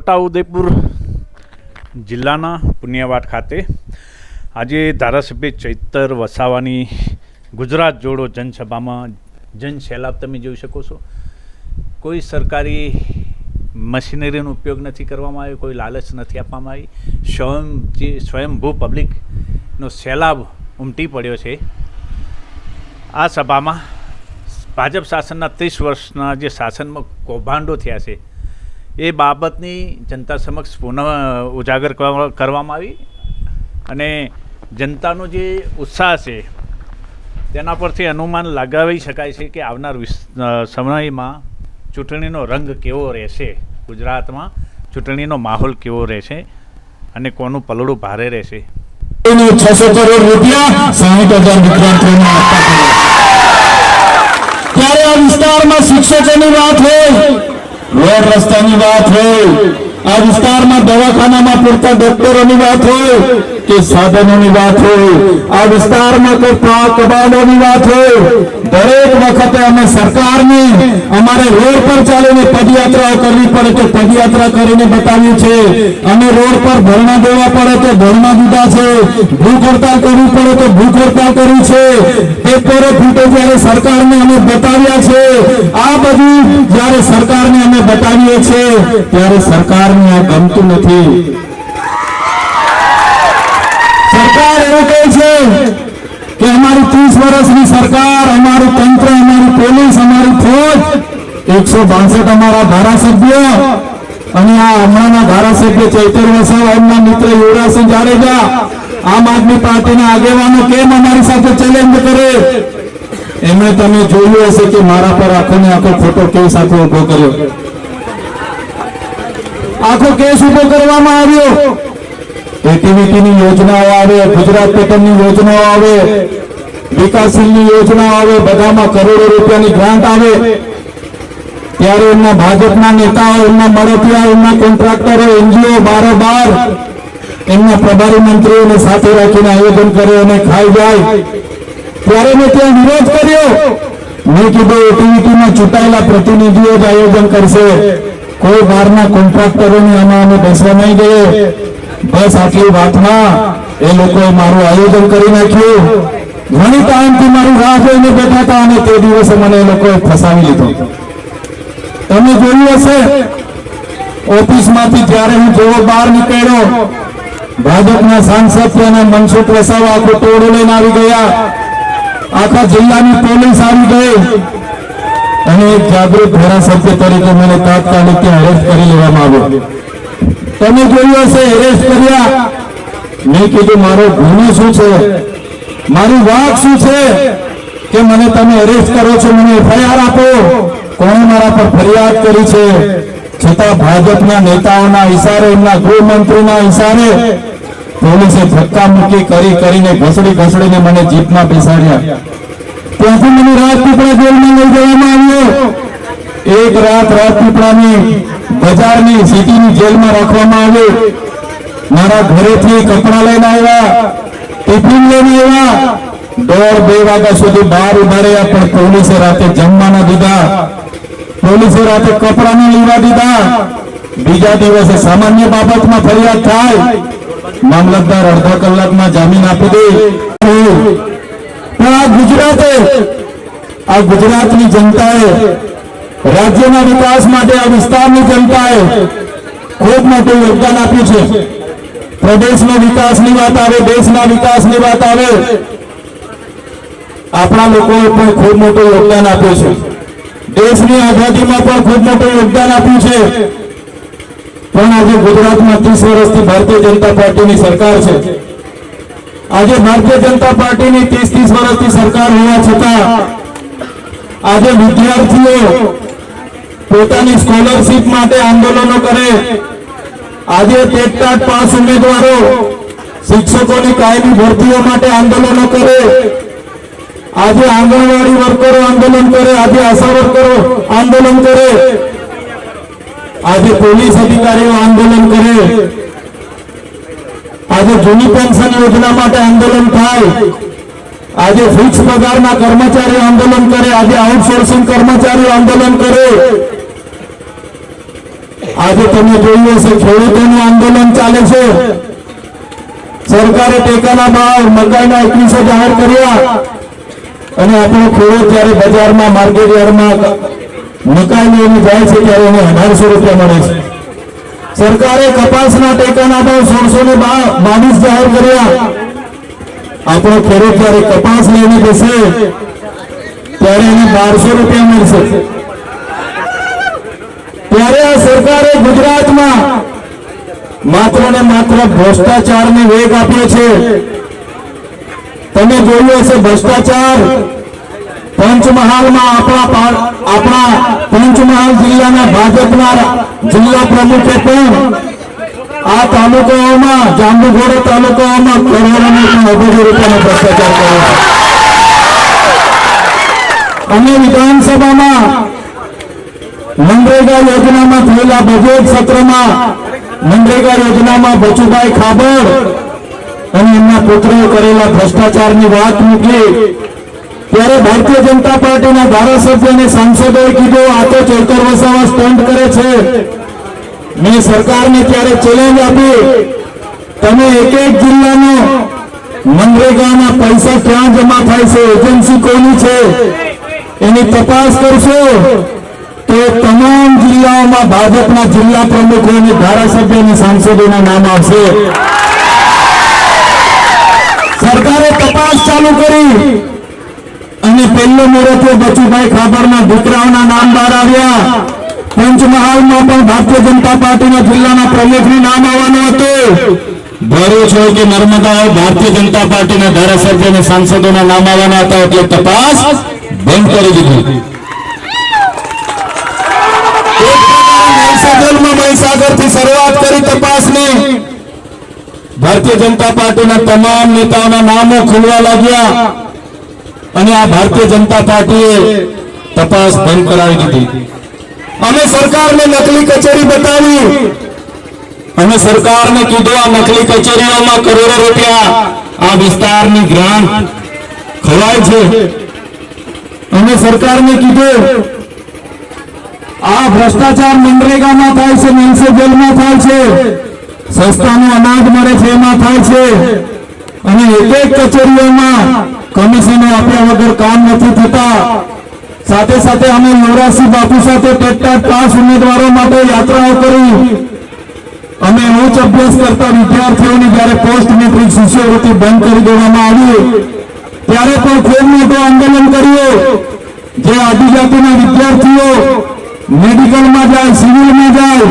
છોટાઉદેપુર જિલ્લાના પુનિયાવાડ ખાતે આજે ધારાસભ્ય ચૈતર વસાવાની ગુજરાત જોડો જનસભામાં જનસેલાબ તમે જોઈ શકો છો. કોઈ સરકારી મશીનરીનો ઉપયોગ નથી કરવામાં આવ્યો, કોઈ લાલચ નથી આપવામાં આવી. સ્વયંભૂ પબ્લિકનો સૈલાબ ઉમટી પડ્યો છે. આ સભામાં ભાજપ શાસનના 30 વર્ષના જે શાસનમાં કૌભાંડો થયા છે એ બાબતની જનતા સમક્ષ પુનઃ ઉજાગર કરવામાં આવી અને જનતાનો જે ઉત્સાહ છે તેના પરથી અનુમાન લગાવી શકાય છે કે આવનાર સમયમાં ચૂંટણીનો રંગ કેવો રહેશે, ગુજરાતમાં ચૂંટણીનો માહોલ કેવો રહેશે અને કોનું પલડું ભારે રહેશે. 600 કરોડ રૂપિયા 60,000 વિદ્યાર્થીઓને ત્યારે આ વિસ્તારમાં શિક્ષકોની વાત હોય, રોડ રસ્તાની વાત હોય, આ વિસ્તારમાં દવાખાનામાં પૂરતા ડોક્ટરોની વાત હોય કે સાધનોની વાત હોય, આ વિસ્તારમાં કોઈ કબાડોની વાત હોય, દરેક વખતે અમે સરકારની અમારે રોડ પર ચાલીને પદયાત્રાઓ કરવી પડે તો પદયાત્રા કરીને બતાવ્યું છે. અમે રોડ પર ધરણા દેવા પડે તો ધરણા દીધા છે, ભૂખ હડતાલ કરવી પડે તો ભૂખ હડતાલ કરી છે. પેપરો ફૂટે જ્યારે સરકારને અમે બતાવ્યા છે. આ બધું જ્યારે સરકારને અમે બતાવીએ છીએ ત્યારે સરકારને આ ગમતું નથી. સરકાર એવું કહે છે કે અમારી 30 વર્ષની સરકાર, અમારું તંત્ર, અમારી પોલીસ, અમારી ફોજ, 162 અમારા ધારાસભ્ય અને આ હમણાંના ધારાસભ્ય ચૈતર વસાવા, એમના મિત્ર યુવરાજસિંહ જાડેજા, આમ આદમી પાર્ટીના આગેવાનો કેમ અમારી સાથે ચેલેન્જ કરે? એમણે તમે જોયું હશે કે મારા પર આખો ને આખો ખોટો કેસ આખો ઉભો કર્યો. આખો કેસ ઉભો કરવામાં આવ્યો. એટીવીટીની યોજનાઓ આવે, ગુજરાત પેટર્નની યોજનાઓ આવે, વિકાસશીલની યોજનાઓ આવે, બધામાં કરોડો રૂપિયાની ગ્રાન્ટ આવે. ત્યારે એમના ભાજપના નેતાઓ, એમના મળતિયા, એમના કોન્ટ્રાક્ટરો, એનજીઓ બારોબાર એમના પ્રભારી મંત્રીઓને સાથે રાખીને આયોજન કરે અને ખાઈ જાય. ત્યારે મેં ત્યાં વિરોધ કર્યો. મેં કીધું એટીવીટીમાં ચૂંટાયેલા પ્રતિનિધિઓ જ આયોજન કરશે, કોઈ બહારના કોન્ટ્રાક્ટરોને આમાં અમે બેસવા નહીં દઈએ. બસ આટલી વાતમાં એ લોકોએ મારું આયોજન કરી નાખ્યું. ઘણી ટાઈમથી મારી રાહ જોઈને બેઠા હતા અને તે દિવસે મને એ લોકોએ ફસાવી લીધો. તમે જોયું હશે ઓફિસમાંથી જ્યારે હું જેવો બહાર નીકળ્યો, ભાજપના સાંસદ અને મનસુખ વસાવા આખું ટોળું લઈને આવી ગયા. આખા જિલ્લાની પોલીસ આવી ગઈ અને એક જાગૃત ધારાસભ્ય તરીકે મને તાત્કાલિક ત્યાં અરેસ્ટ કરી લેવામાં આવ્યો. તમે જોયું હશે એરેસ્ટ કર્યા. મેં કીધું મારો ગુનો શું છે, મારી વાત શું છે કે મને તમે અરેસ્ટ કરો છો, મને એફઆઈઆર આપો. કોણે મારા પર ફરિયાદ કરી છે? છતાં ભાજપના નેતાઓના ઇશારે, એમના ગૃહમંત્રીના ઇશારે પોલીસે ધક્કા મૂકી કરીને ઘસડીને મને જીપમાં બેસાડ્યા. ત્યાંથી મને રાજપીપળા જેલમાં લઈ જવામાં આવ્યો. એક રાત રાજપીપળાની બજારની સિટીની જેલમાં રાખવામાં આવ્યો. મારા ઘરેથી કપડા લઈને આવ્યા, ટિફિન લઈને આવ્યા. 1:30-2 વાગ્યા સુધી બહાર ઉભા રહ્યા પણ પોલીસે રાતે જમવા ન દીધા, પોલીસે રાતે કપડા ન લેવા દીધા. બીજા દિવસે સામાન્ય બાબતમાં ફરિયાદ થાય, મામલતદાર અડધા કલાકમાં જામીન આપી દે. પણ આ ગુજરાતની જનતાએ, રાજ્યના વિકાસ માટે આ વિસ્તારની જનતાએ ખૂબ મોટું યોગદાન આપ્યું છે. પ્રદેશના વિકાસની વાત આવે, દેશના વિકાસની વાત આવે, આપણા લોકોએ પણ ખૂબ મોટું યોગદાન આપ્યું છે. દેશની આઝાદીમાં પણ ખૂબ મોટું યોગદાન આપ્યું છે. પણ આજે ગુજરાતમાં 30 વર્ષથી ભારતીય જનતા પાર્ટીની સરકાર છે. આજે ભારતીય જનતા પાર્ટીની 30 વર્ષથી સરકાર હોવા છતાં આજે વિદ્યાર્થીઓ પોતાની સ્કોલરશીપ માટે આંદોલનો કરે, આજે ટેટ પાસ ઉમેદવારો શિક્ષકોની કાયમી ભરતીઓ માટે આંદોલનો કરે, આજે આંગણવાડી વર્કરો આંદોલન કરે, આજે આશા વર્કરો આંદોલન કરે, આજે પોલીસ અધિકારીઓ આંદોલન કરે, આજે જૂની પેન્શન યોજના માટે આંદોલન થાય, આજે ફિક્સ પગારના કર્મચારીઓ આંદોલન કરે, આજે આઉટસોર્સિંગ કર્મચારીઓ આંદોલન કરે, આજે તમે જોયું હશે ખેડૂતોનું આંદોલન ચાલે છે. સરકારે ટેકાના ભાવ મકાઈના 2100 જાહેર કર્યા અને આપણો ખેડૂત જ્યારે બજારમાં માર્કેટ યાર્ડમાં મકાઈ લઈને જાય છે ત્યારે એને 1800 રૂપિયા મળે છે. સરકારે કપાસના ટેકાના ભાવ 1622 જાહેર કર્યા. આપણો ખેડૂત જ્યારે કપાસ લઈને જશે ત્યારે એને 1200 રૂપિયા મળશે. ત્યારે આ સરકારે ગુજરાતમાં માત્ર ને માત્ર ભ્રષ્ટાચારને વેગ આપ્યો છે. તમે જોયું હશે ભ્રષ્ટાચાર પંચમહાલમાં આપણા પંચમહાલ જિલ્લાના ભાજપના જિલ્લા પ્રમુખે પણ આ તાલુકાઓમાં જાંબુઘોડા તાલુકાઓમાં કરોડોનો પણ અબજો રૂપિયાનો ભ્રષ્ટાચાર કર્યો છે. અને વિધાનસભામાં મનરેગા યોજનામાં થયેલા બજેટ સત્રમાં મનરેગા યોજનામાં બચુભાઈ ખાબડ અને એમના પુત્રોએ કરેલા ભ્રષ્ટાચારની વાત મૂકી ત્યારે ભારતીય જનતા પાર્ટીના ધારાસભ્ય અને સાંસદોએ કીધું આ તો ચૈતર વસાવા સ્ટન્ટ કરે છે. મેં સરકારને ત્યારે ચેલેન્જ આપી, તમે એક એક જિલ્લાનો મનરેગાના પૈસા ક્યાં જમા થાય છે, એજન્સી કોની છે એની તપાસ કરશો તો તમામ જિલ્લાઓમાં ભાજપના જિલ્લા પ્રમુખો અને ધારાસભ્ય અને સાંસદોના નામ આવશે. સરકારે તપાસ ચાલુ કરી અને પહેલો મુહૂર્તે બચુભાઈ ખાબડના દીકરાઓના નામ બહાર આવ્યા. પંચમહાલમાં પણ ભારતીય જનતા પાર્ટીના જિલ્લાના પ્રમુખનું નામ આવવાનું હતું. ભરૂચ હોય કે નર્મદા હોય ભારતીય જનતા પાર્ટીના ધારાસભ્ય અને સાંસદોના નામ આવવાના હતા એટલે તપાસ બંધ કરી દીધી. મહીસાગરથી શરૂઆત કરી તપાસની. ભારતીય જનતા પાર્ટીના તમામ નેતાઓના નામો ખુલવા લાગ્યા અને આ ભારતીય જનતા પાર્ટીએ તપાસ બંધ કરાવી દીધી. અમે સરકારને નકલી કચેરી બતાવી. અમે સરકારને કીધું આ નકલી કચેરીઓમાં કરોડો રૂપિયા આ વિસ્તારની ગ્રાન્ટ ખવાય છે. અમે સરકારને કીધું આ ભ્રષ્ટાચાર મનરેગામાં થાય છે, મ્યુનિસિપલમાં થાય છે, સસ્તાનું અનાજ મળે છે એમાં થાય છે અને એક એક કચેરીઓમાં કમિશનો આપ્યા વગર કામ નથી થતા. સાથે સાથે અમે યુવરાજસિંહ બાપુ સાથે ટેટ પાસ ઉમેદવારો માટે યાત્રાઓ કરી. અમે ઉચ્ચ અભ્યાસ કરતા વિદ્યાર્થીઓની જ્યારે પોસ્ટ મેટ્રિક શિષ્યવૃત્તિ બંધ કરી દેવામાં આવી ત્યારે પણ ખૂબ મોટું આંદોલન કર્યું. જે આદિજાતિના વિદ્યાર્થીઓ મેડિકલમાં જાય, સિવિલમાં જાય